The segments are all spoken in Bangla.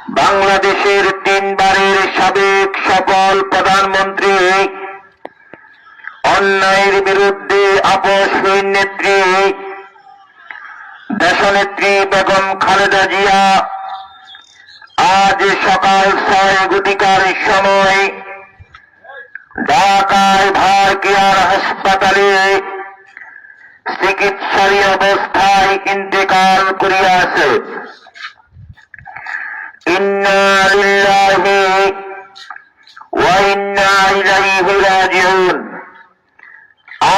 বাংলাদেশের তিনবারের সাবেক সফল প্রধানমন্ত্রী, অন্যায়ের বিরুদ্ধে আপোষহীন নেত্রী দেশনেত্রী বেগম খালেদা জিয়া আজ সকাল 6:00 সময় ঢাকায় ভার কেয়ার হাসপাতালে চিকিৎসাধীন অবস্থায় ইন্তেকাল করিয়াছে। ইন্না লিল্লাহি ওয়া ইন্না ইলাইহি রাজিউন।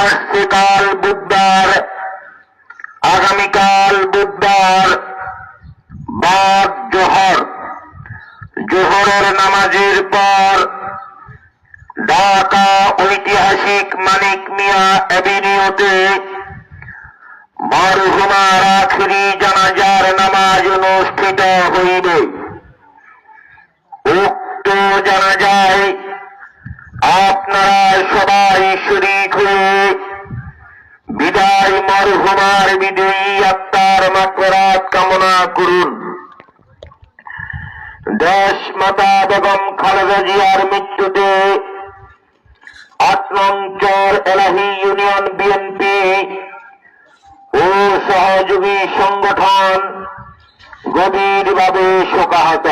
আজকাল বুধবার, আগামীকাল বুধবার বাদ জোহরের নামাজের পর ঢাকা ঐতিহাসিক মানিক মিয়া এভিনিউতে মরহুমার আখিরি জানাজার নামাজ অনুষ্ঠিত হইবে। উক্ত জানাজায় আপনারা সবাই শরীক হয়ে বিদায় মরহুমার বিজয়ী আত্মার মাগফিরাত কামনা করুন। দেশ মাতা বেগম খালেদা জিয়ার মৃত্যুতে 8 নং চর এলাহি ইউনিয়ন বিএনপি ও সহযোগী সংগঠন গভীরভাবে শোকাহত।